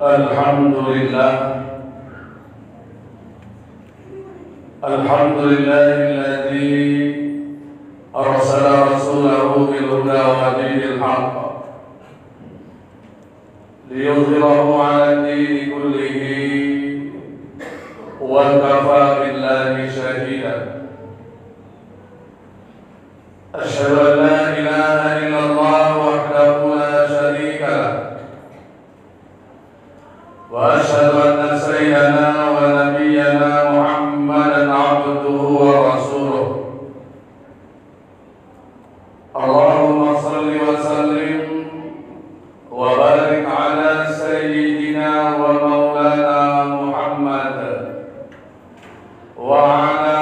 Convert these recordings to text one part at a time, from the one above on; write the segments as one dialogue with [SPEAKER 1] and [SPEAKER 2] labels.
[SPEAKER 1] Alhamdulillah alladzi arsala rasulahu bil huda wa dinil haqq liyudhhirahu 'ala ad-din kullihi wa kafa billahi shahida. Asyhadu an la ilaha illallah wahdahu la syarika lah wa asyhadu anna sayyidana wa nabiyyana Muhammadan abduhu wa rasuluh. Allahumma salli wa sallim wa barik ala sayyidina wa maulana Muhammad wa ala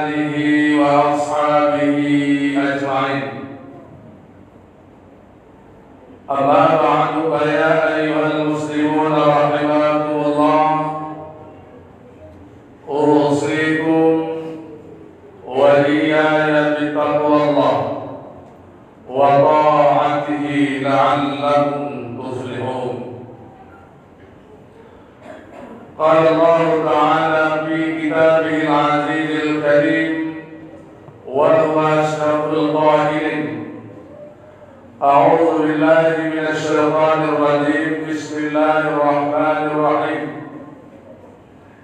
[SPEAKER 1] alihi wa ashabihi ajma'in. Amma ba'du, ya ayyuhal muslimun rahimakumullah, usikum wa iyaya bitaqwallah wa ta'atihi la'allakum tuflihun. Qala Allah ta'ala fi kitabihil azizil karim wa huwa ashraful qa'ilin. A'udzu billahi minasy syaithanir rajim. Bismillahirrahmanirrahim.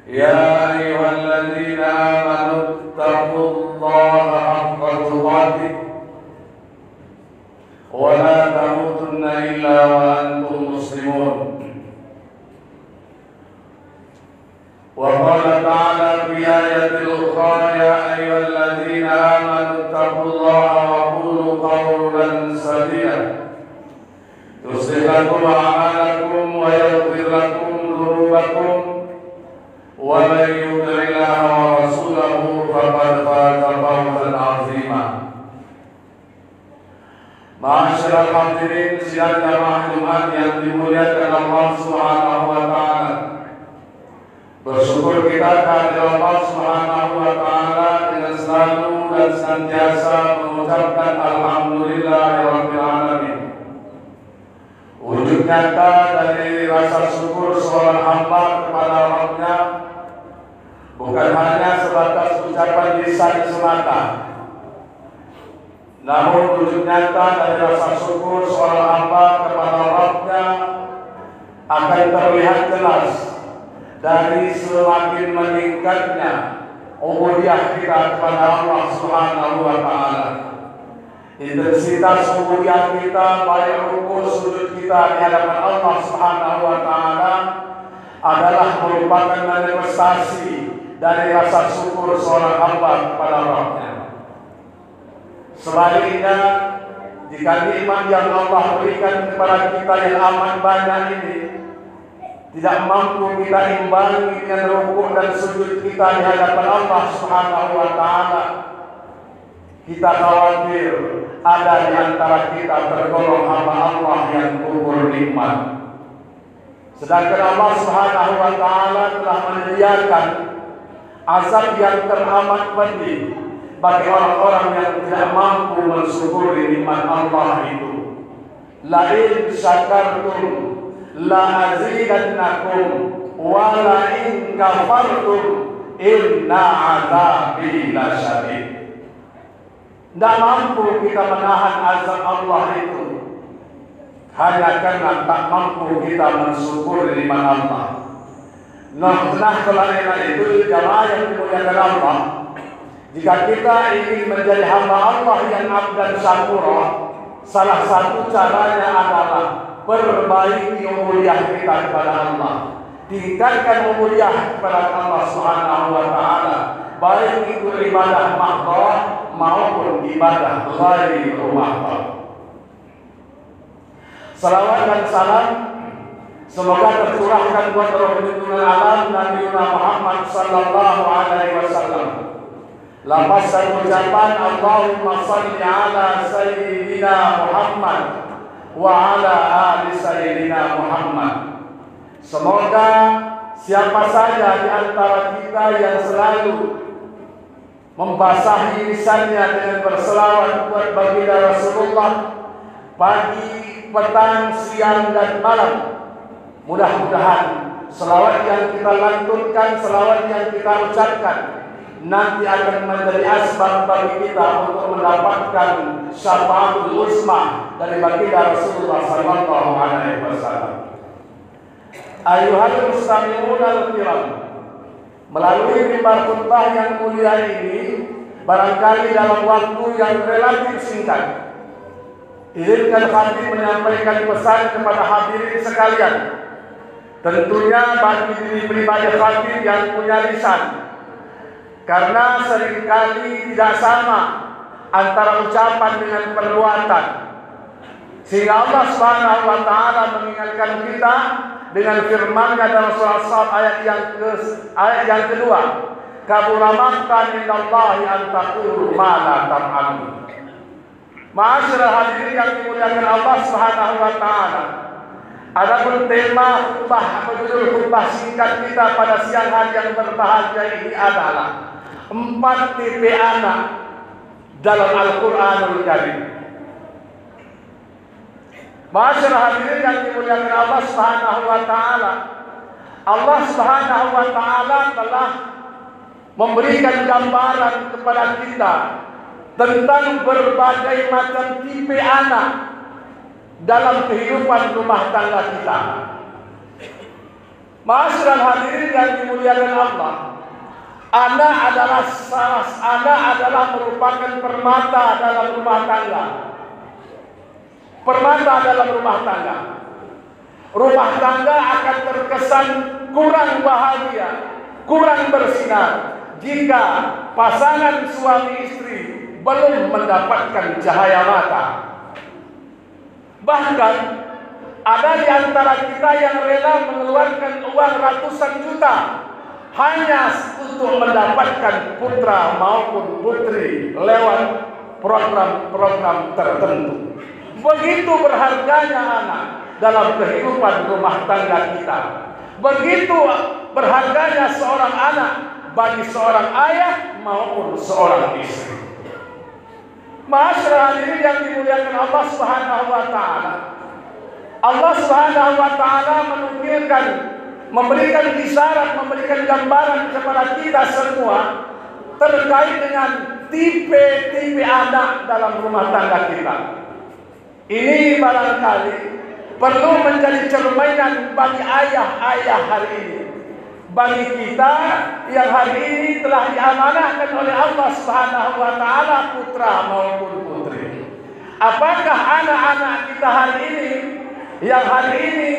[SPEAKER 1] Ya ayyuhalladzina amanu taqullaha haqqa tuqatih wa la tamutunna illa wa antum muslimun. Wa qala ta'ala fi ayatil ukhra, ya ayyuhalladzina amanu taqullaha wa qulu qawlan sadida yuslih lakum a'malakum wa yaghfir lakum dhunubakum wa man yuti'illaha wa rasulahu faqad faza fawzan 'azima. Ma'asyiral hadirin sidang jamaah Jumat yang dimuliakan Allah Subhanahu wa taala. Bersyukur kita kepada Allah Subhanahu wa taala dengan selalu dan senantiasa mengucapkan alhamdulillahirabbil alamin. Wujud nyata dari rasa syukur seorang hamba kepada Rabb-Nya bukan hanya sebatas ucapan lisan semata, namun wujud nyata dari rasa syukur seorang hamba kepada Rabb-Nya akan terlihat jelas dari semakin meningkatnya ubudiyah kita kepada Allah Subhanahu wa taala. Intensitas ubudiyah kita, baik rukuk sujud kita di hadapan Allah Subhanahu wa taala, adalah merupakan manifestasi dari rasa syukur seorang hamba kepada Rabb-Nya. Sebaliknya, jika nikmat yang Allah berikan kepada kita yang amat banyak ini tidak mampu kita imbangi dengan rukuk dan sujud kita di hadapan Allah Subhanahu wa taala, kita khawatir ada di antara kita tergolong hamba Allah yang kufur nikmat. Sedangkan Allah Subhanahu wa taala telah menyediakan azab yang teramat pedih bagi orang-orang yang tidak mampu mensyukuri nikmat Allah itu. La in syakartum la azidannakum wa la in kafartum inna azabi lasyadid. Tidak mampu kita menahan azab Allah itu hanya karena tak mampu kita mensyukuri nikmat Allah. Nah, selain itu jamaah yang dimuliakan Allah, jika kita ingin menjadi hamba Allah yang abdan syakura, salah satu caranya adalah perbaiki ubudiyah kita kepada Allah. Tingkatkan ubudiyah kepada Allah Subhanahu wa taala, baik itu ibadah mahdhah maupun ibadah ghairu mahdhah. Salawat dan salam semoga tercurahkan buat roh junjungan alam Nabi Muhammad sallallahu alaihi wasallam. Lapasan ucapan Allahumma salli ala sayyidina Muhammad wa ala ali sayyidina Muhammad. Semoga siapa saja di antara kita yang selalu membasahi lisannya dengan berselawat buat baginda Rasulullah pagi, petang, siang dan malam, Mudah-mudahan selawat yang kita lantunkan, selawat yang kita ucapkan nanti akan menjadi asbab bagi kita untuk mendapatkan syafaatul uzma dari baginda Rasulullah sallallahu alaihi wasallam. Ayuhal mustami'un al-kiram, melalui mimbar khutbah yang mulia ini, barangkali dalam waktu yang relatif singkat, izinkan khatib menyampaikan pesan kepada hadirin sekalian. Tentunya bagi diri pribadi khatib yang punya lisan, karena seringkali tidak sama antara ucapan dengan perbuatan, sehingga Allah Subhanahu wa taala mengingatkan kita dengan firman-Nya dalam surah As-Saff ayat yang kedua, kabura maqtan indallahi an taqulu ma la taf'alun. Ma'asyiral hadirin yang dimuliakan Allah Subhanahu wa taala, adapun tema khutbah atau judul khutbah singkat kita pada siang hari yang berbahagia ini adalah 4 tipe anak dalam Al-Quranul Karim. Ma'asyiral hadirin yang dimuliakan Allah Subhanahu wa taala, Allah Subhanahu wa taala telah memberikan gambaran kepada kita tentang berbagai macam tipe anak dalam kehidupan rumah tangga kita. Ma'asyiral hadirin yang dimuliakan Allah, anak adalah merupakan permata dalam rumah tangga. Permata dalam rumah tangga. Rumah tangga akan terkesan kurang bahagia, kurang bersinar jika pasangan suami istri belum mendapatkan cahaya mata. Bahkan ada di antara kita yang rela mengeluarkan uang ratusan juta hanya untuk mendapatkan putra maupun putri lewat program-program tertentu. Begitu berharganya anak dalam kehidupan rumah tangga kita. Begitu berharganya seorang anak bagi seorang ayah maupun seorang istri. Ma'asyiral hadirin yang dimuliakan Allah Subhanahu wa taala, Allah Subhanahu wa taala menukilkan, memberikan isyarat, memberikan gambaran kepada kita semua terkait dengan tipe-tipe anak dalam rumah tangga kita. Ini barangkali perlu menjadi cerminan bagi ayah-ayah hari ini, bagi kita yang hari ini telah diamanahkan oleh Allah Subhanahu wa taala putra maupun putri. Apakah anak-anak kita hari ini yang hari ini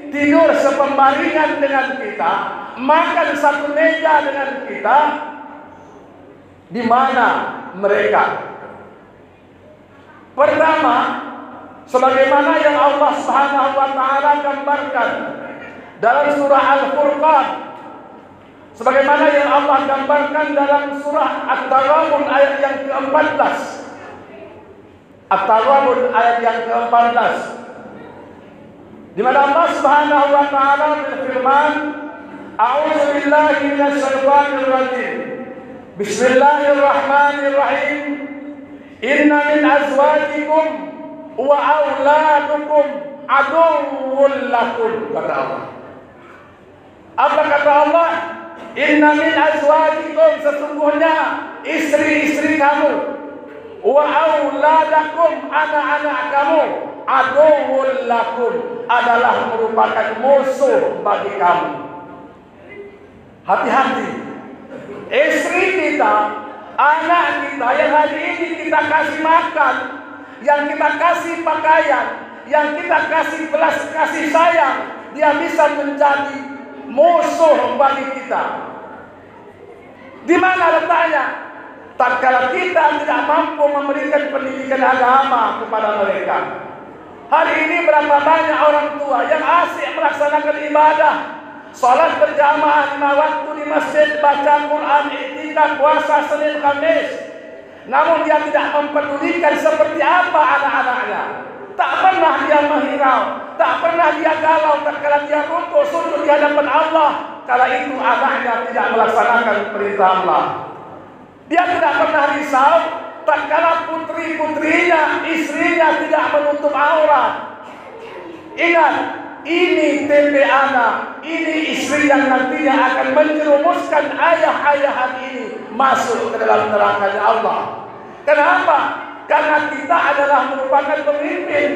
[SPEAKER 1] tidur sepembaringan dengan kita, makan satu meja dengan kita, di mana mereka? Pertama, sebagaimana yang Allah Subhanahu wa taala gambarkan dalam surah Al-Furqan, sebagaimana yang Allah gambarkan dalam surah At-Taghabun ayat yang ke-14. At-Taghabun ayat yang ke-14, di mana Allah Subhanahu wa taala berfirman, A'udzu billahi minasy syaithanir rajim. Bismillahirrahmanirrahim. Inna min azwajikum wa auladukum aduwwun lakum, kata Allah. Apa kata Allah? Inna min azwajikum, sesungguhnya istri-istri kamu, wa auladakum, anak-anak kamu, aduwwun lakum, adalah merupakan musuh bagi kamu. Hati-hati. Istri kita, anak kita yang hari ini kita kasih makan, yang kita kasih pakaian, yang kita kasih belas kasih sayang, dia bisa menjadi musuh bagi kita. Di mana letaknya? Tatkala kita tidak mampu memberikan pendidikan agama kepada mereka. Hari ini berapa banyak orang tua yang asik melaksanakan ibadah, salat berjamaah 5 waktu di masjid, baca Quran, iktikaf, puasa Senin Kamis, namun dia tidak mempedulikan seperti apa anak-anaknya. Tak pernah dia menghirau, tak pernah dia galau tatkala dia rukuk sujud di hadapan Allah, kala itu anaknya tidak melaksanakan perintah Allah. Dia tidak pernah risau tatkala putri-putrinya, istrinya tidak menutup aurat. Ingat, ini tempe anak, ini istri yang nantinya akan menjerumuskan ayah-ayahan ini masuk ke dalam nerakanya Allah. Kenapa? Karena kita adalah merupakan pemimpin.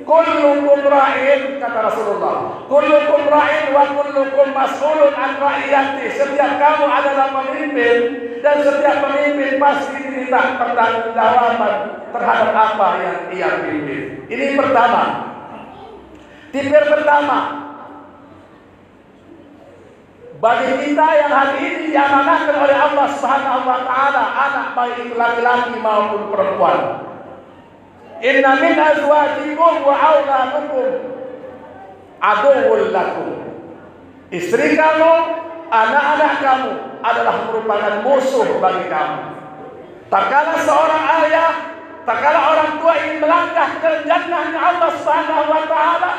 [SPEAKER 1] Kullukum ra'in, kata Rasulullah. Kullukum ra'in wa kullukum mas'ulun an ra'iyati. Setiap kamu adalah pemimpin, dan setiap pemimpin pasti diminta pertanggungjawaban terhadap apa yang ia pimpin. Ini pertama. Tipe pertama, bagi kita yang hari ini diamanahkan oleh Allah Subhanahu wa taala, anak baik itu laki-laki maupun perempuan. Inna min azwajikum wa auladukum aduwwul lakum. Istri kamu, anak-anak kamu adalah merupakan musuh bagi kamu. Tak kala seorang ayah, tak kala orang tua ingin melangkah ke jannahnya Allah Subhanahu wa taala,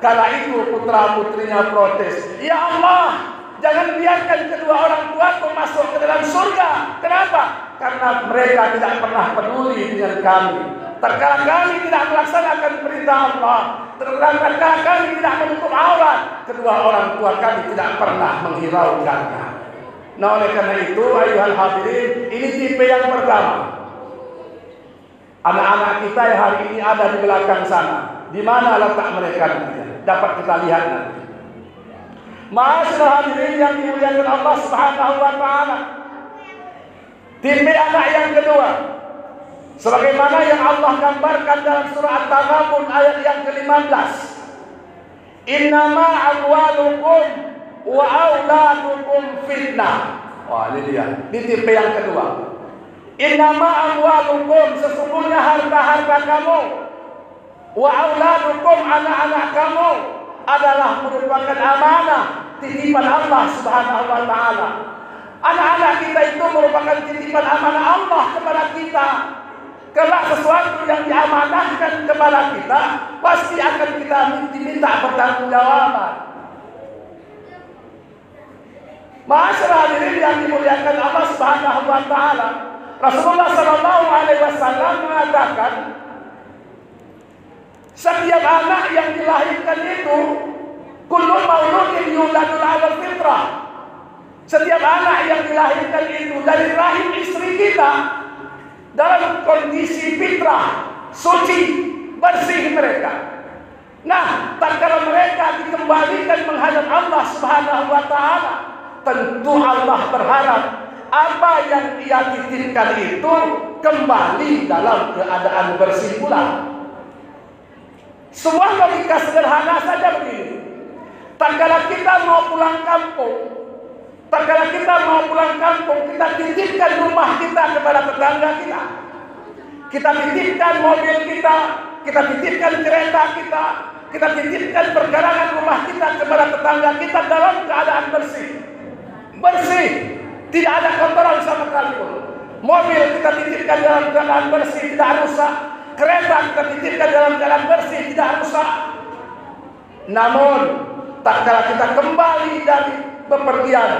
[SPEAKER 1] kala itu putra-putrinya protes, "Ya Allah, jangan biarkan kedua orang tuaku masuk ke dalam surga." Kenapa? Karena mereka tidak pernah peduli dengan kami. Terkadang kami tidak melaksanakan perintah Allah, terkadang kami tidak menutup aurat, kedua orang tua kami tidak pernah menghiraukannya. Nah, oleh karena itu, ayuhal hadirin, ini tipe yang pertama. Anak-anak kita yang hari ini ada di belakang sana, di mana letak mereka nanti? Dapat kita lihat nanti. Ma'asyiral hadirin yang dimuliakan Allah Subhanahu wa taala. Tipe anak yang kedua, sebagaimana yang Allah gambarkan dalam surah At-Taghabun ayat yang ke-15. Innama amwalukum wa auladukum fitnah. Wah, ini dia. Ini tipe yang kedua. Innama amwalukum, sesungguhnya harta-harta kamu, wa auladukum, anak-anak kamu adalah merupakan amanah, titipan Allah Subhanahu wa taala. Anak-anak kita itu merupakan titipan amanah Allah kepada kita. Kelak sesuatu yang diamanahkan kepada kita pasti akan kita diminta pertanggungjawaban. Ma'asyiral hadirin yang dimuliakan Allah Subhanahu wa taala, Rasulullah sallallahu alaihi wasallam mengatakan, setiap anak yang dilahirkan itu kullu mauludin yuladu 'alal fitrah. Setiap anak yang dilahirkan itu dari rahim istri kita dalam kondisi fitrah, suci, bersih mereka. Nah, tatkala mereka dikembalikan menghadap Allah Subhanahu wa taala, tentu Allah berharap apa yang ia titipkan itu kembali dalam keadaan bersih pula. Sebuah logika sederhana saja begini. Tatkala kita mau pulang kampung, kita titipkan rumah kita kepada tetangga kita. Kita titipkan mobil kita titipkan kereta kita titipkan perkarangan rumah kita kepada tetangga kita dalam keadaan bersih. Bersih, tidak ada kotoran sama sekali pun. Mobil kita titipkan dalam keadaan bersih, tidak rusak. Kereta kita titipkan dalam keadaan bersih, tidak rusak. Namun, tatkala kita kembali dari bepergian,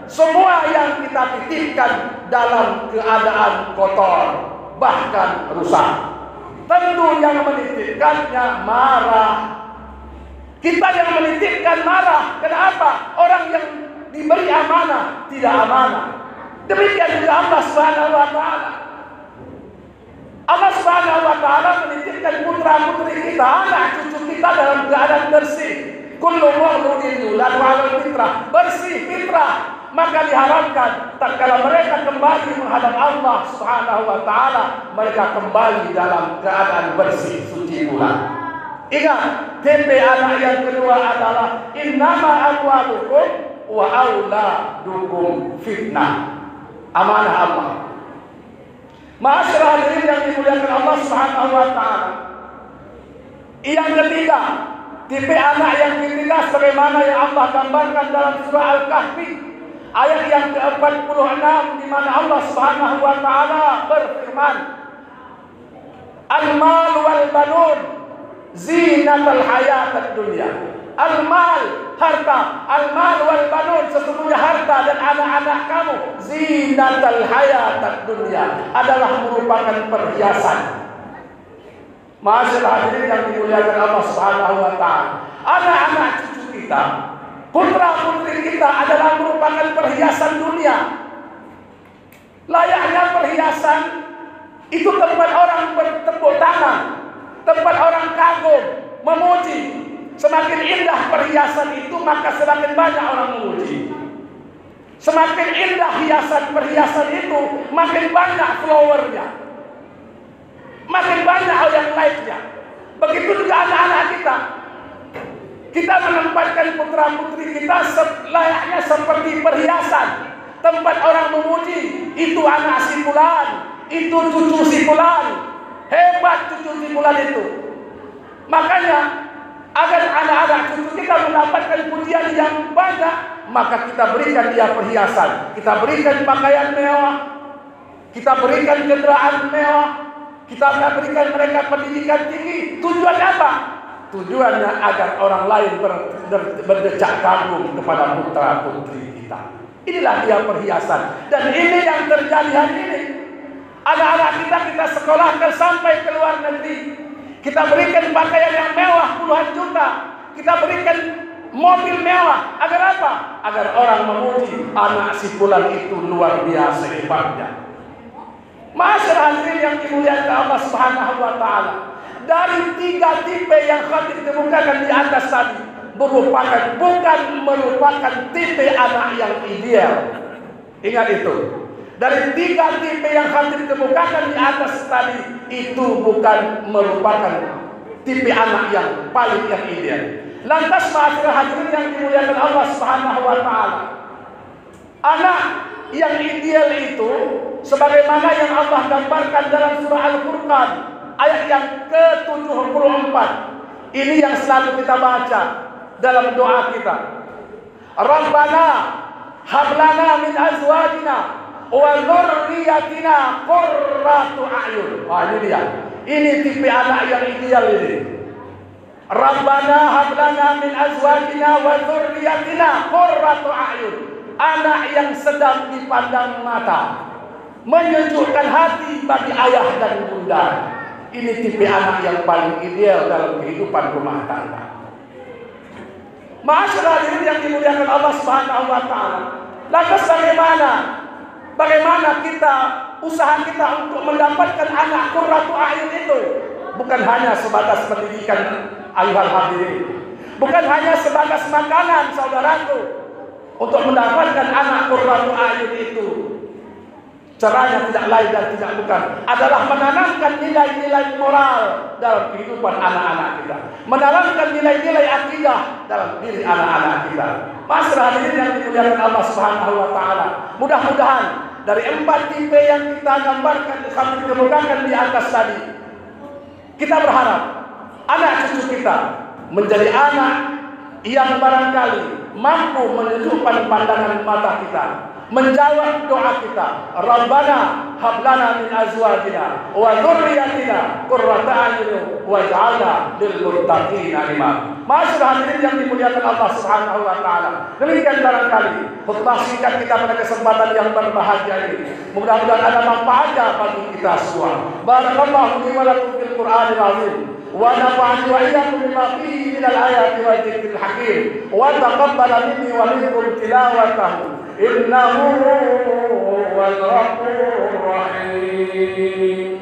[SPEAKER 1] semua yang kita titipkan dalam keadaan kotor, bahkan rusak. Tentu yang menitipkannya marah. Kita yang menitipkan marah. Kenapa? Orang yang diberi amanah tidak amanah. Demikian juga Allah Subhanahu wa taala. Allah Subhanahu wa taala menitipkan putra-putri kita, anak cucu kita dalam keadaan bersih. Kullu mauludin yuladu 'alal fitrah, bersih fitrah. Maka diharapkan tatkala mereka kembali menghadap Allah Subhanahu wa taala, mereka kembali dalam keadaan bersih suci pula. Ingat, tipe anak yang kedua adalah innama amwalukum wa auladukum fitnah. Amanah Allah. Ma'asyiral hadirin yang dimuliakan Allah Subhanahu wa taala. Yang ketiga, tipe anak yang ketiga sebagaimana yang Allah gambarkan dalam surah Al-Kahfi ayat yang ke-46, di mana Allah Subhanahu wa taala berfirman, "Al-mal wal banun zinatul hayatid dunya." Al-mal, harta, al-mal wal banun, sesungguhnya harta dan anak-anak kamu, zinatul hayatid dunya, adalah merupakan perhiasan. Masyaallah hadirin yang dimuliakan Allah Subhanahu wa taala. Anak-anak cucu kita, putra-putri kita adalah merupakan perhiasan dunia. Layaknya perhiasan itu tempat orang bertepuk tangan, tempat orang kagum, memuji. Semakin indah perhiasan itu, maka semakin banyak orang memuji. Semakin indah perhiasan itu, makin banyak followernya, makin banyak yang like-nya. Begitu juga anak-anak kita. Kita menempatkan putra-putri kita layaknya seperti perhiasan, tempat orang memuji. Itu anak si fulan, itu cucu si fulan, hebat cucu si fulan itu. Makanya agar anak-anak cucu kita mendapatkan pujian yang banyak, maka kita berikan dia perhiasan, kita berikan pakaian mewah, kita berikan kendaraan mewah, kita berikan mereka pendidikan tinggi. Tujuannya apa? Tujuannya agar orang lain berdecak kagum kepada putra putri kita. Inilah dia perhiasan. Dan ini yang terjadi hari ini. Anak-anak kita sekolahkan sampai ke luar negeri. Kita berikan pakaian yang mewah puluhan juta. Kita berikan mobil mewah. Agar apa? Agar orang memuji anak si fulan itu luar biasa hebatnya. Masyaallah hadirin yang dimuliakan Allah Subhanahu wa taala. Dari 3 tipe yang khatib kemukakan di atas tadi, bukan merupakan tipe anak yang ideal. Ingat itu. Dari 3 tipe yang khatib kemukakan di atas tadi, itu bukan merupakan tipe anak yang paling yang ideal. Lantas masyaallah hadirin yang dimuliakan Allah Subhanahu wa taala, anak yang ideal itu sebagaimana yang Allah gambarkan dalam surah Al-Furqan ayat yang ke-74. Ini yang selalu kita baca dalam doa kita. Rabbana hablana min azwajina wa dzurriyyatina qurratu a'yun. Ini dia. Ini tipe anak yang ideal ini. Rabbana hablana min azwajina wa dzurriyyatina qurratu a'yun. Anak yang sedang dipandang mata, menyejukkan hati bagi ayah dan bunda. Ini tipe anak yang paling ideal dalam kehidupan rumah tangga. Masyaallah hadirin yang dimuliakan Allah Subhanahu wa taala. Lantas bagaimana kita usaha kita untuk mendapatkan anak qurratu a'yun itu? Bukan hanya sebatas pendidikan ayuhal hadirin. Bukan hanya sebatas makanan saudaraku. Untuk mendapatkan anak qurratu a'yun itu, caranya tidak lain dan tidak bukan adalah menanamkan nilai-nilai moral dalam kehidupan anak-anak kita, menanamkan nilai-nilai akidah dalam diri anak-anak kita. Masyaallah hadirin yang dimuliakan Allah Subhanahu wa taala, mudah-mudahan dari 4 tipe yang kita gambarkan kami kemukakan di atas tadi, kita berharap anak cucu kita menjadi anak yang barangkali mampu menyejukkan pandangan mata kita, menjawab doa kita. Rabbana hablana min azwajina wa dzurriyyatina qurrata a'yun waj'alna lil muttaqina imama. Masyaallah hadirin yang dimuliakan Allah Subhanahu wa taala. Demikian barangkali khutbah singkat kita pada kesempatan yang berbahagia ini. Mudah-mudahan ada manfaatnya bagi kita semua. Barakallahu li wa lakum fil Qur'anil azim. ونفعني وإياكم بما فيه من الآيات والذكر الحكيم وتقبل مني ومنكم تلاوته إنه هو الغفور الرحيم.